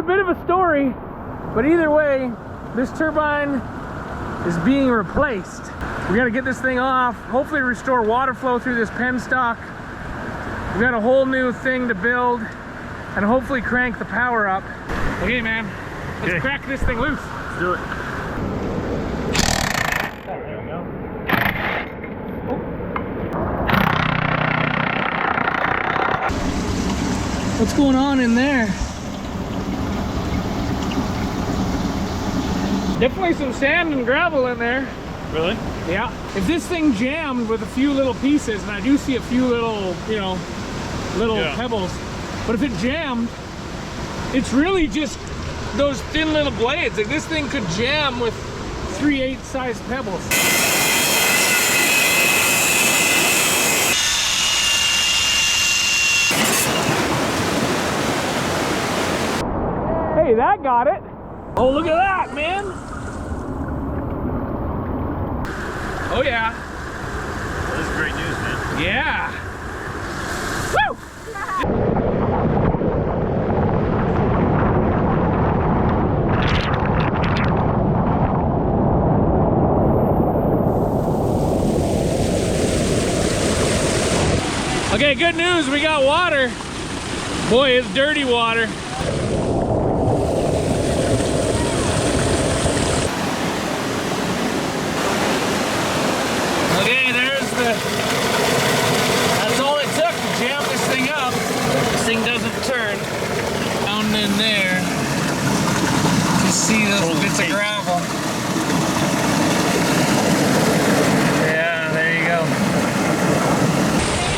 a bit of a story, but either way, this turbine is being replaced. We gotta get this thing off, hopefully restore water flow through this penstock. We got a whole new thing to build and hopefully crank the power up. Okay, man, let's crack this thing loose. Let's do it. There we go. What's going on in there? Definitely some sand and gravel in there. Really? Yeah. If this thing jammed with a few little pieces, and I do see a few little, you know, little pebbles, but if it jammed, it's really just those thin little blades. Like this thing could jam with 3/8 size pebbles. Hey, that got it. Oh, look at that, man. Oh, yeah. Well, this is great news, man. Yeah. Woo! Okay, good news. We got water. Boy, it's dirty water. That's all it took to jam this thing up. This thing doesn't turn. Down in there, you see those bits of gravel. Yeah, there you go.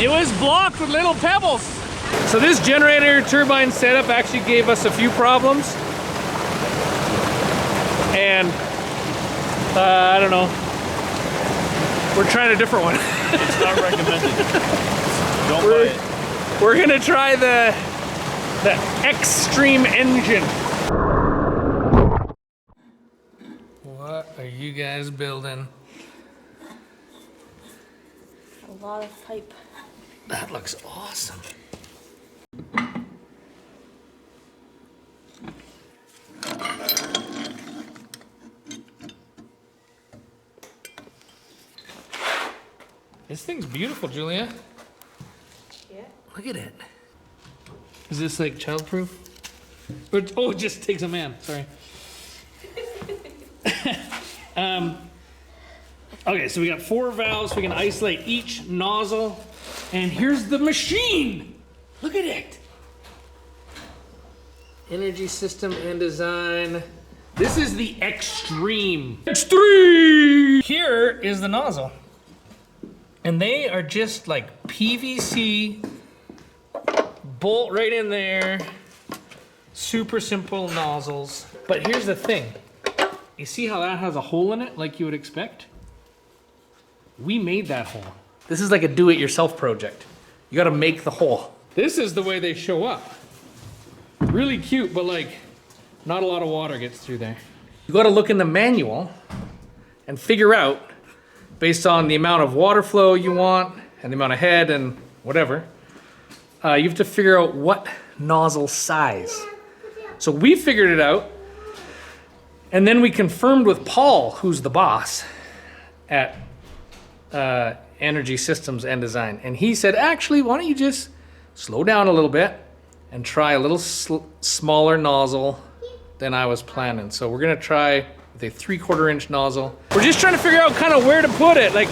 It was blocked with little pebbles. So this generator turbine setup actually gave us a few problems. And I don't know. We're trying a different one. It's not recommended. Don't buy it. We're gonna try the Extreme engine. What are you guys building? A lot of pipe. That looks awesome. This thing's beautiful, Julia. Yeah. Look at it. Is this like childproof? Oh, it just takes a man. Sorry. Okay, so we got 4 valves. We can isolate each nozzle. And here's the machine. Look at it. Energy system and design. This is the Extreme. Extreme! Here is the nozzle. And they are just like PVC, bolt right in there, super simple nozzles. But here's the thing. You see how that has a hole in it like you would expect? We made that hole. This is like a do-it-yourself project. You gotta make the hole. This is the way they show up. Really cute, but like not a lot of water gets through there. You gotta look in the manual and figure out, based on the amount of water flow you want and the amount of head and whatever, you have to figure out what nozzle size. So we figured it out, and then we confirmed with Paul, who's the boss at Energy Systems and Design. And he said, actually, why don't you just slow down a little bit and try a little smaller nozzle than I was planning. So we're gonna try with a 3/4 inch nozzle. We're just trying to figure out kind of where to put it. Like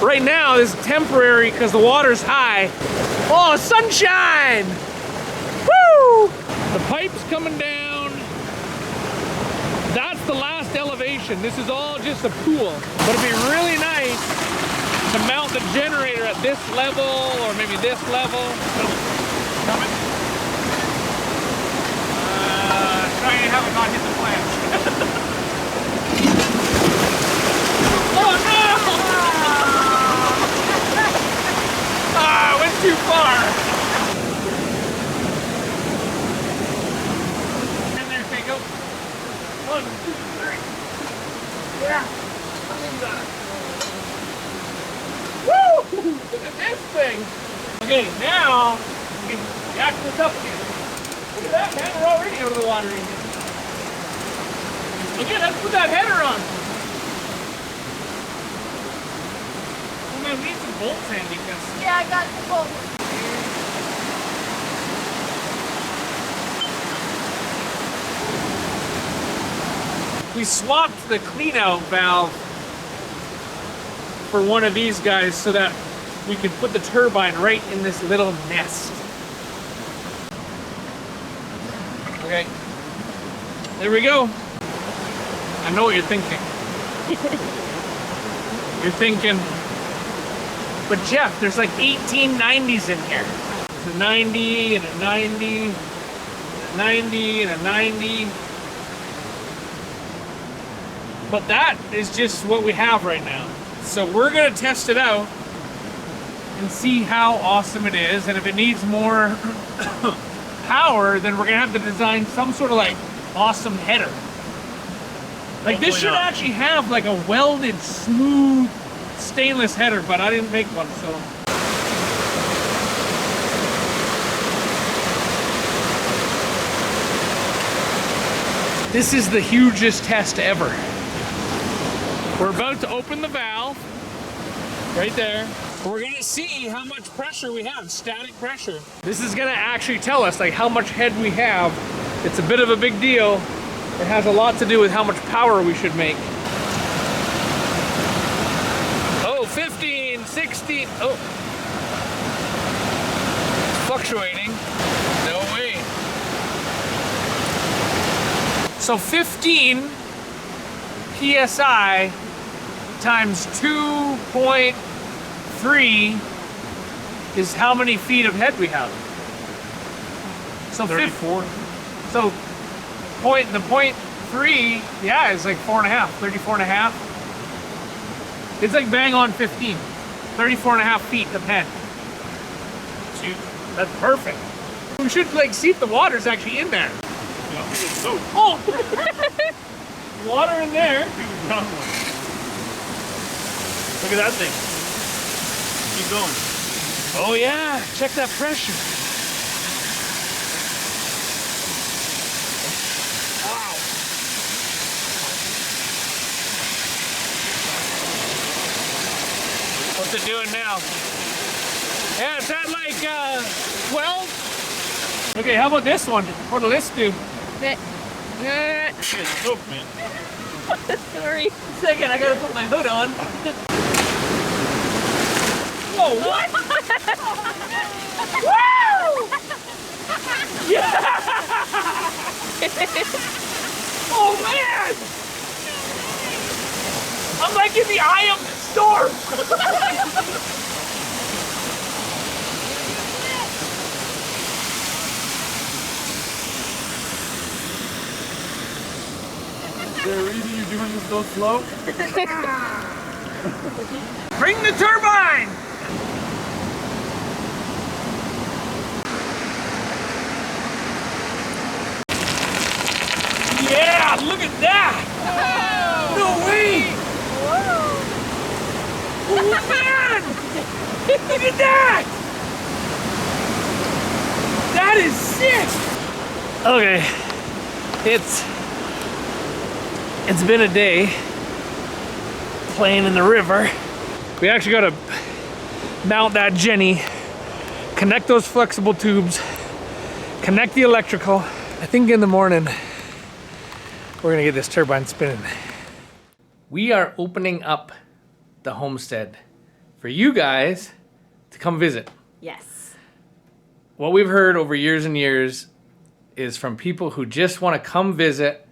right now, this is temporary because the water's high. Oh, sunshine! Woo! The pipe's coming down. That's the last elevation. This is all just a pool. But it'd be really nice to mount the generator at this level or maybe this level. Coming. Trying to have it not hit the plants. Oh no! Ah, went too far. In there, okay, go. 1, 2, 3. Yeah. Woo! Look at this thing. Okay, now we can jack this up again. Look at that, man. We're already out of the water. Okay, let's put that header on. Oh man, we need some bolts handy because Yeah, I got the bolt. we swapped the clean out valve for one of these guys so that we could put the turbine right in this little nest. Okay, there we go. I know what you're thinking. You're thinking, but Jeff, there's like 1890s in here. There's a 90 and a 90, a 90 and a 90. But that is just what we have right now. So we're gonna test it out and see how awesome it is. And if it needs more power, then we're gonna have to design some sort of like awesome header. Like this should actually have like a welded, smooth stainless header, but I didn't make one, so. This is the hugest test ever. We're about to open the valve, right there. We're gonna see how much pressure we have, static pressure. This is gonna actually tell us like how much head we have. It's a bit of a big deal. It has a lot to do with how much power we should make. Oh, 15, 16, oh. It's fluctuating. No way. So 15 PSI times 2.3 is how many feet of head we have. So 34. So the point 3, yeah, is like 4.5, 34.5. It's like bang on 15. 34.5 feet of head. Shoot, that's perfect. We should like see if the water's actually in there. Yeah, it's so Oh! Water in there. Look at that thing. Keep going. Oh yeah, check that pressure. Wow. What's it doing now? Yeah, it's at like 12. Okay, how about this one? What'll this do? It's soap, man. Sorry. Second, I gotta put my hood on. Whoa, what? Woo! Yeah! Oh man! I'm like in the eye of the storm! Is there a reason you're doing this so slow? Bring the turbine! Yeah, look at that! Oh. No way! Whoa. Oh man! Look at that! That is sick! Okay, it's been a day playing in the river. We actually gotta mount that Jenny, connect those flexible tubes, connect the electrical. I think in the morning, we're gonna get this turbine spinning. We are opening up the homestead for you guys to come visit. Yes. What we've heard over years and years is from people who just wanna come visit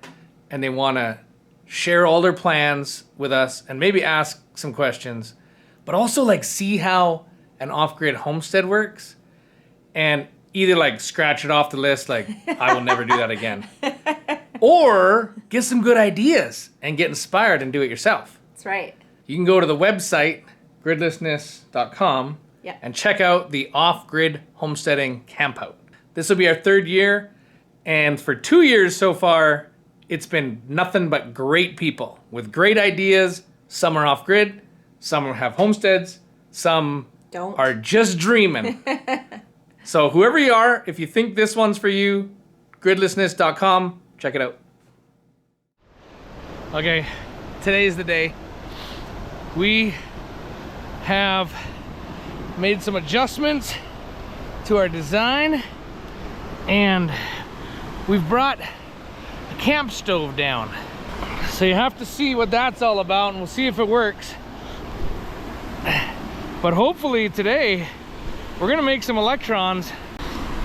and they wanna share all their plans with us and maybe ask some questions, but also like see how an off-grid homestead works and either like scratch it off the list like I will never do that again, or get some good ideas and get inspired and do it yourself. That's right. You can go to the website gridlessness.com Yeah. and check out the Off-Grid Homesteading Campout. This will be our 3rd year, and for 2 years so far, it's been nothing but great people with great ideas. Some are off-grid, some have homesteads, some Don't. are just dreaming. So whoever you are, if you think this one's for you, gridlessness.com. Check it out. Okay, today's the day. We have made some adjustments to our design, and we've brought a camp stove down. So you have to see what that's all about, and we'll see if it works. But hopefully today, we're gonna make some electrons.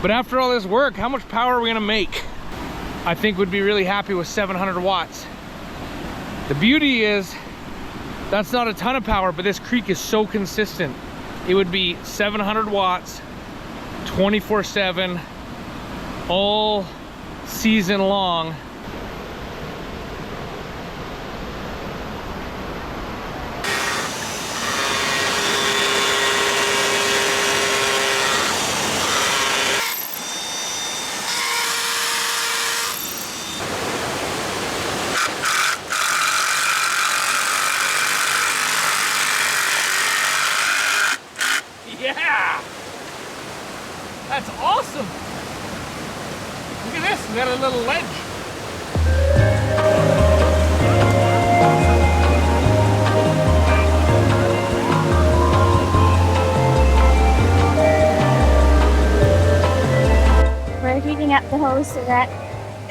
But after all this work, how much power are we gonna make? I think we'd be really happy with 700 watts. The beauty is, that's not a ton of power, but this creek is so consistent. It would be 700 watts, 24/7, all season long. Yeah! That's awesome! Look at this, we got a little ledge. We're heating up the hose so that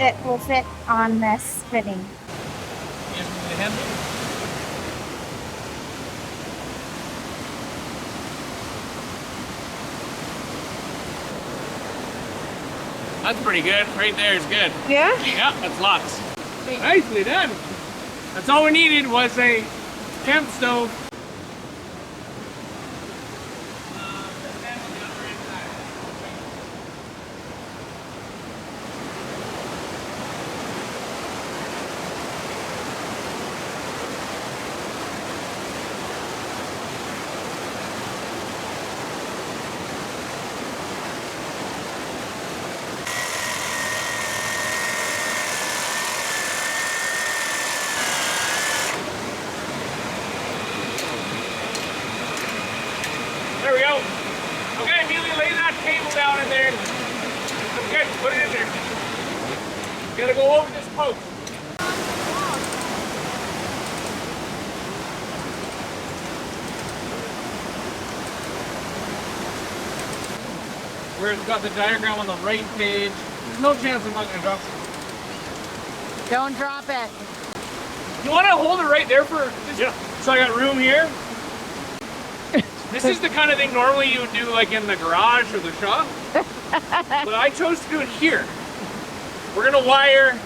it will fit on this fitting. Yes, we need a handle. That's pretty good. Right there is good. Yeah? Yeah, that's lots. Nicely done. That's all we needed was a camp stove. There we go. Okay, Amelia, lay that cable down in there. Okay, put it in there. Gotta go over this post. We've got the diagram on the right page. There's no chance I'm not gonna drop it. Don't drop it. You wanna hold it right there for, yeah. So I got room here? This is the kind of thing normally you would do like in the garage or the shop. But I chose to do it here. We're gonna wire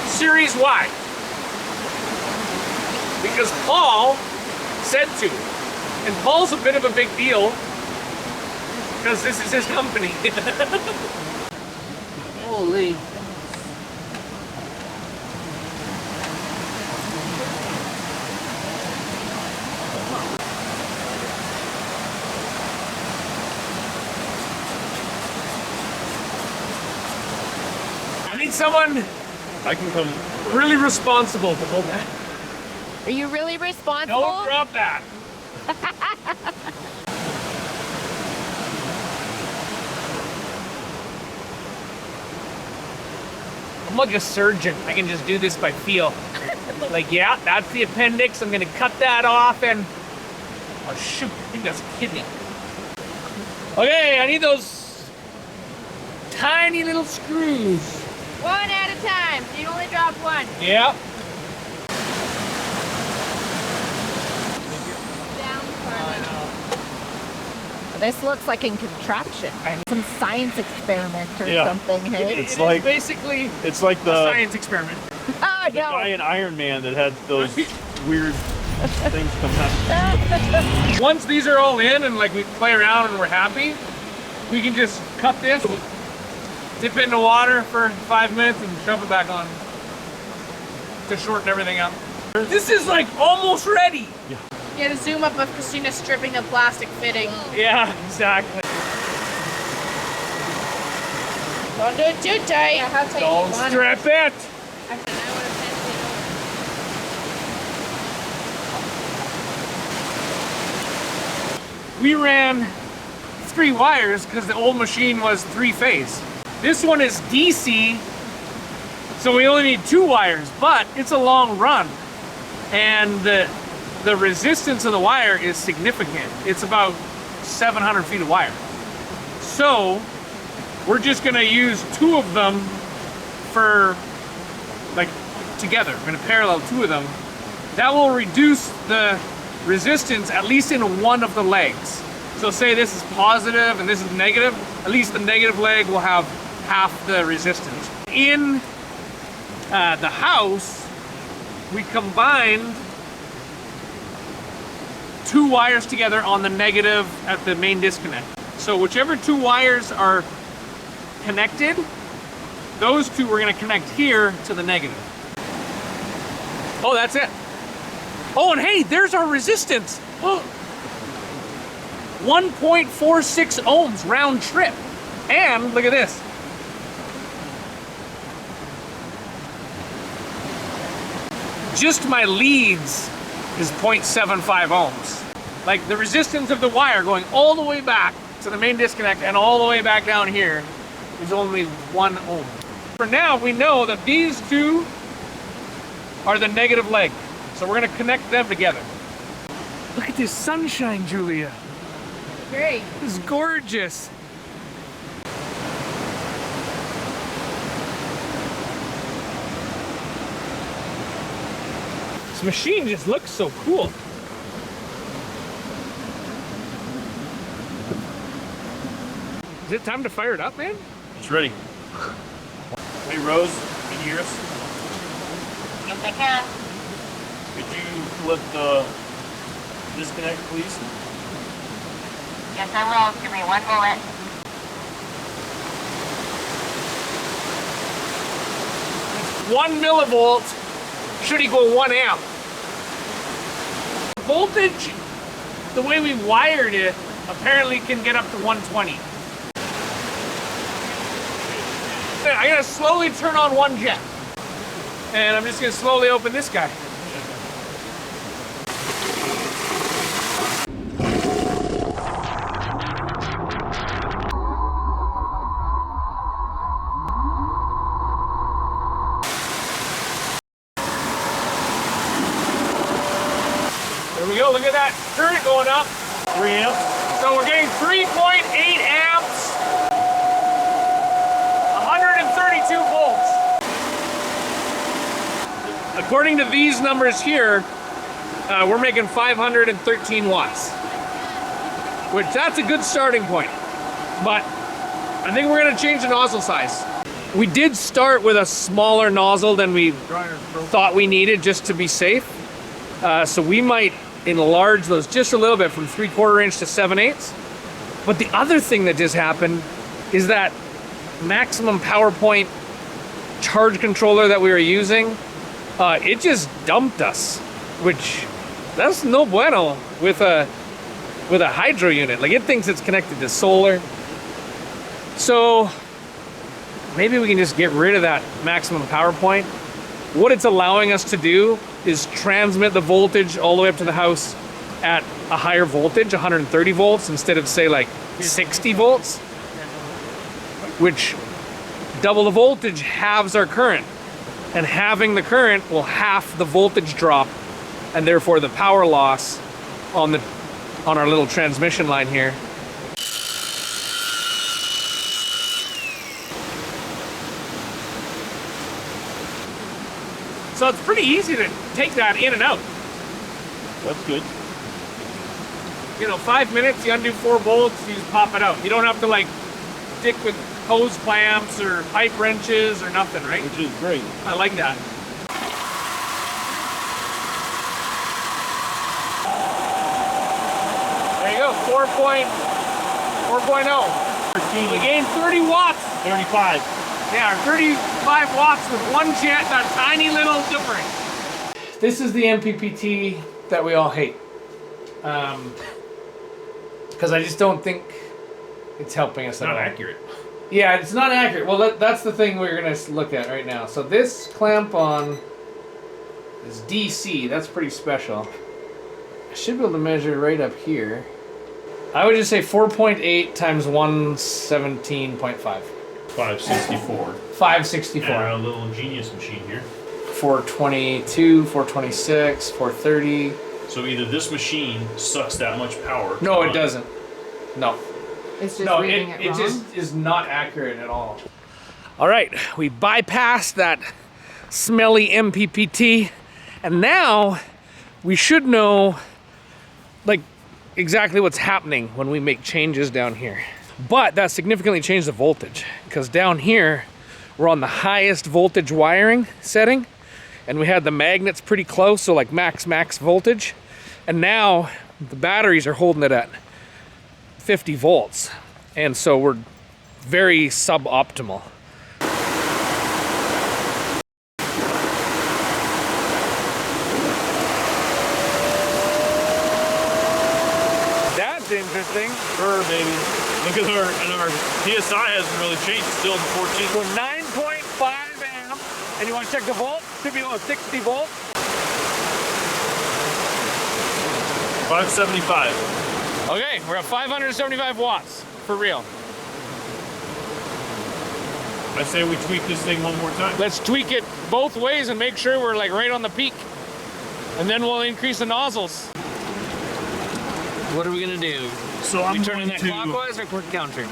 Series Y. Because Paul said to. And Paul's a bit of a big deal because this is his company. Holy. I need someone I can come. really responsible to hold that. Are you really responsible? Don't drop that. I'm like a surgeon. I can just do this by feel. Like, yeah, that's the appendix. I'm gonna cut that off and... Oh shoot, I think that's a kidney. Okay, I need those tiny little screws. One at a time. So you only drop one. Yeah. This looks like a contraption. Some science experiment or Yeah. something, hey? It's It is like- basically It's like a the science experiment. Oh, guy no. in Iron Man that had those weird things come out. Once these are all in and like we play around and we're happy, we can just cut this, dip it in the water for 5 minutes and shove it back on to shorten everything up. This is like almost ready. Get a zoom up of Christina stripping the plastic fitting. Yeah, exactly. Don't do it too tight. Yeah, how tight Don't you want strip it. it. I would've fenced We ran 3 wires because the old machine was 3-phase. This one is DC, so we only need 2 wires, but it's a long run. And the resistance of the wire is significant. It's about 700 feet of wire. So we're just gonna use 2 of them for, like, together. We're gonna parallel 2 of them. That will reduce the resistance at least in one of the legs. So say this is positive and this is negative, at least the negative leg will have half the resistance. In the house, we combined 2 wires together on the negative at the main disconnect. So whichever 2 wires are connected, those 2 we're gonna connect here to the negative. Oh, that's it. Oh, and hey, there's our resistance. Oh. 1.46 ohms round trip. And look at this. Just my leads is 0.75 ohms. Like the resistance of the wire going all the way back to the main disconnect and all the way back down here is only 1 ohm. For now, we know that these 2 are the negative leg. So we're gonna connect them together. Look at this sunshine, Julia. Great. This is gorgeous. This machine just looks so cool. Is it time to fire it up, man? It's ready. Hey, Rose, can you hear us? Yes, I can. Could you lift the disconnect, please? Yes, I will. Give me 1 bullet. One millivolt should equal 1 amp. Voltage, the way we wired it, apparently can get up to 120. I'm gonna slowly turn on one jet. And I'm just gonna slowly open this guy. There we go, look at that current going up. 3 amps. So we're getting 3.8 amps, 132 volts. According to these numbers here, we're making 513 watts, which that's a good starting point. But I think we're gonna change the nozzle size. We did start with a smaller nozzle than we thought we needed just to be safe. So we might enlarge those just a little bit from 3/4 inch to 7/8. But the other thing that just happened is that maximum power point charge controller that we were using, it just dumped us, which that's no bueno with a hydro unit. Like it thinks it's connected to solar. So maybe we can just get rid of that maximum power point. What it's allowing us to do is transmit the voltage all the way up to the house at a higher voltage, 130 volts, instead of say like 60 volts, which double the voltage halves our current. And having the current will half the voltage drop and therefore the power loss on our little transmission line here. So it's pretty easy to take that in and out. That's good. You know, 5 minutes, you undo 4 bolts, you just pop it out. You don't have to like stick with hose clamps or pipe wrenches or nothing, right? Which is great. I like that. There you go, 4.0. We gained 30 watts. 35. Yeah, 35 watts with one jet, that tiny little difference. This is the MPPT that we all hate. Because I just don't think it's helping us at all. Not accurate. Yeah, it's not accurate. Well, that's the thing we're going to look at right now. So this clamp on is DC. That's pretty special. I should be able to measure right up here. I would just say 4.8 times 117.5. 564. 564. And our little genius machine here. 422, 426, 430. So either this machine sucks that much power. No, it doesn't. No. It's just No, reading it wrong. just is not accurate at all. All right, we bypassed that smelly MPPT, and now we should know like exactly what's happening when we make changes down here. But that significantly changed the voltage, because down here we're on the highest voltage wiring setting, and we had the magnets pretty close, so like max voltage, and now the batteries are holding it at 50 volts, and so we're very suboptimal. That's interesting. Sure, baby. Look at our PSI hasn't really changed. It's still in the 14. So 9.5 amps, and you want to check the volt? Should be about 60 volts. 575. Okay, we're at 575 watts, for real. I say we tweak this thing one more time. Let's tweak it both ways and make sure we're like right on the peak. And then we'll increase the nozzles. What are we gonna do? So I'm turning going that to clockwise or quick counter?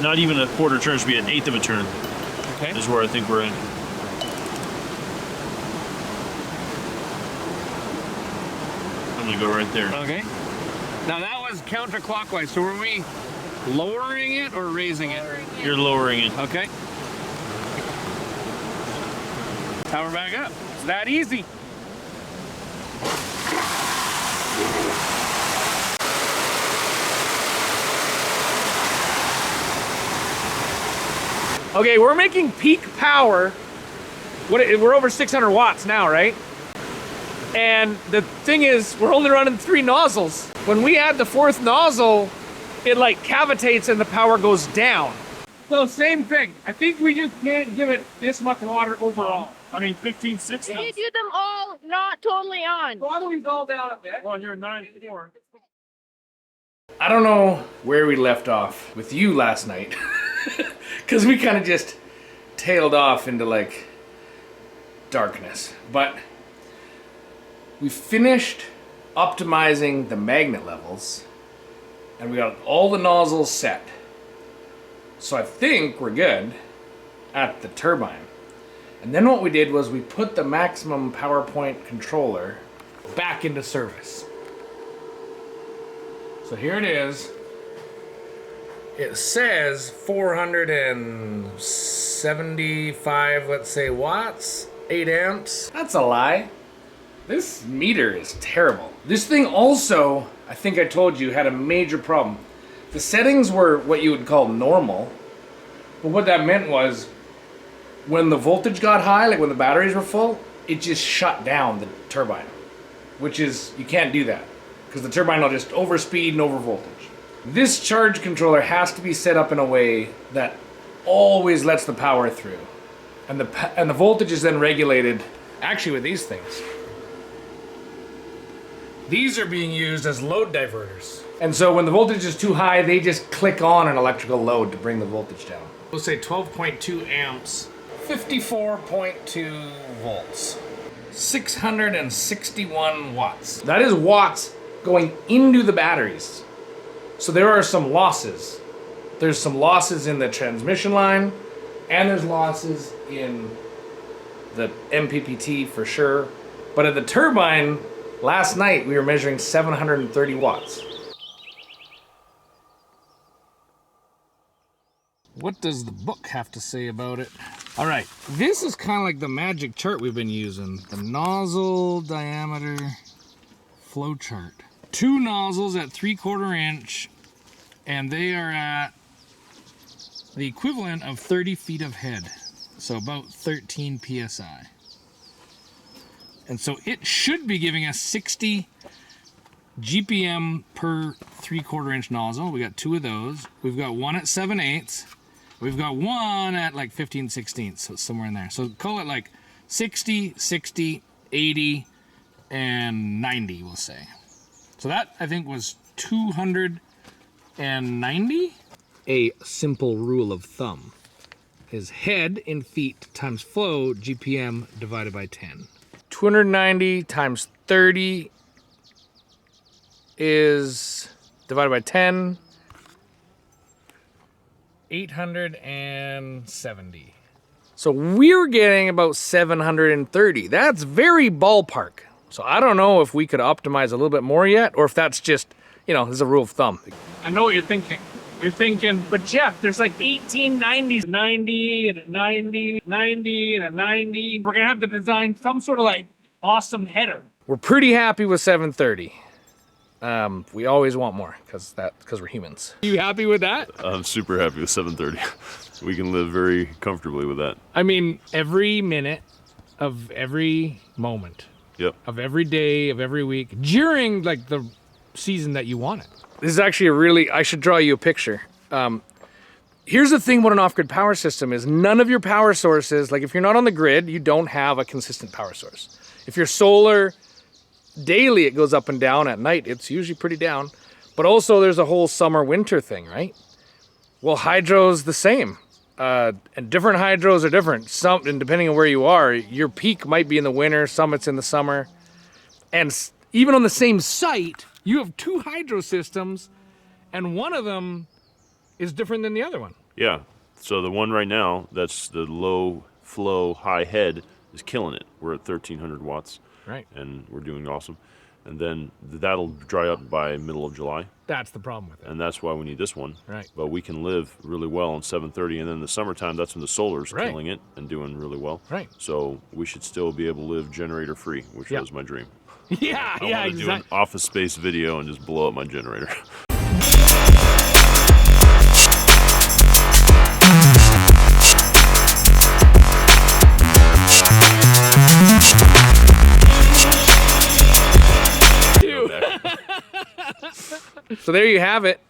not even a quarter turn, should be an eighth of a turn. Okay. Is where I think we're in. I'm gonna go right there. Okay. Now that was counterclockwise, so were we lowering it or raising it? You're lowering it. Okay. Power back up. It's that easy. Okay, we're making peak power. We're over 600 watts now, right? And the thing is, we're only running 3 nozzles. When we add the 4th nozzle, it like cavitates and the power goes down. So same thing. I think we just can't give it this much water overall. I mean, 15, 16. You do them all not totally on. Throttle's all down a bit. Well, you're 9.4. I don't know where we left off with you last night. Because we kind of just tailed off into like darkness. But we finished optimizing the magnet levels and we got all the nozzles set. So I think we're good at the turbine. And then what we did was we put the maximum power point controller back into service. So here it is. It says 475, let's say, watts, 8 amps. That's a lie. This meter is terrible. This thing also, I think I told you, had a major problem. The settings were what you would call normal, but what that meant was when the voltage got high, like when the batteries were full, it just shut down the turbine, which is, you can't do that because the turbine will just overspeed and overvoltage. This charge controller has to be set up in a way that always lets the power through, and the voltage is then regulated actually with these things. These are being used as load diverters. And so when the voltage is too high, they just click on an electrical load to bring the voltage down. We'll say 12.2 amps, 54.2 volts, 661 watts. That is watts going into the batteries. So there are some losses. There's some losses in the transmission line, and there's losses in the MPPT for sure. But at the turbine, last night we were measuring 730 watts. What does the book have to say about it? All right, this is kind of like the magic chart we've been using. The nozzle diameter flow chart. 2 nozzles at 3/4 inch, and they are at the equivalent of 30 feet of head. So about 13 PSI. And so it should be giving us 60 GPM per 3/4 inch nozzle. We got 2 of those. We've got one at 7/8. We've got one at like 15/16, so it's somewhere in there. So call it like 60, 60, 80, and 90, we'll say. So that, I think, was 200 and 90. A simple rule of thumb is head in feet times flow GPM divided by 10. 290 times 30 is divided by 10. 870. So we're getting about 730. That's very ballpark. So I don't know if we could optimize a little bit more yet, or if that's just, you know, this is a rule of thumb. I know what you're thinking. You're thinking, but Jeff, there's like 1890s, 90 and a 90, 90 and a 90. We're gonna have to design some sort of like awesome header. We're pretty happy with 730. We always want more because we're humans. Are you happy with that? I'm super happy with 730. We can live very comfortably with that. I mean, every minute of every moment. Yep. Of every day, of every week, during like the season that you want it. This is actually I should draw you a picture. Here's the thing about an off-grid power system is none of your power sources, like if you're not on the grid, you don't have a consistent power source. If you're solar, daily it goes up and down. At night, it's usually pretty down. But also there's a whole summer-winter thing, right? Well, hydro's the same. And different hydros are different. And depending on where you are, your peak might be in the winter, some it's in the summer. And even on the same site, you have two hydro systems, and one of them is different than the other one. Yeah. So the one right now, that's the low flow, high head, is killing it. We're at 1,300 watts. Right. And we're doing awesome. And then that'll dry up by middle of July. That's the problem with it. And that's why we need this one. Right. But we can live really well on 730, and then in the summertime, that's when the solar's Right. killing it and doing really well. Right. So we should still be able to live generator free, which Yeah. was my dream. Yeah, I yeah, want to do an exactly. office space video and just blow up my generator. So there you have it.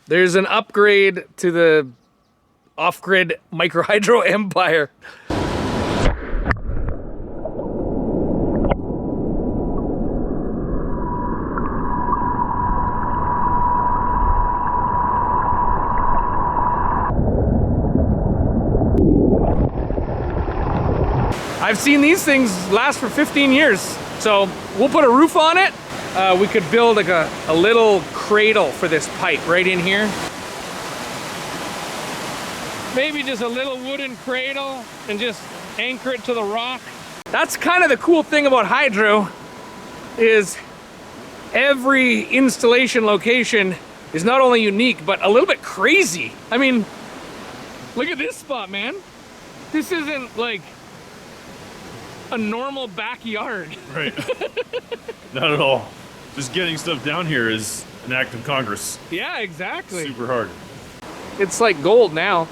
There's an upgrade to the off-grid microhydro empire. I've seen these things last for 15 years. So we'll put a roof on it. We could build like a little cradle for this pipe right in here. Maybe just a little wooden cradle and just anchor it to the rock. That's kind of the cool thing about hydro is every installation location is not only unique, but a little bit crazy. I mean, look at this spot, man. This isn't like a normal backyard. Right. Not at all. Just getting stuff down here is an act of Congress. Yeah, exactly. Super hard. It's like gold now.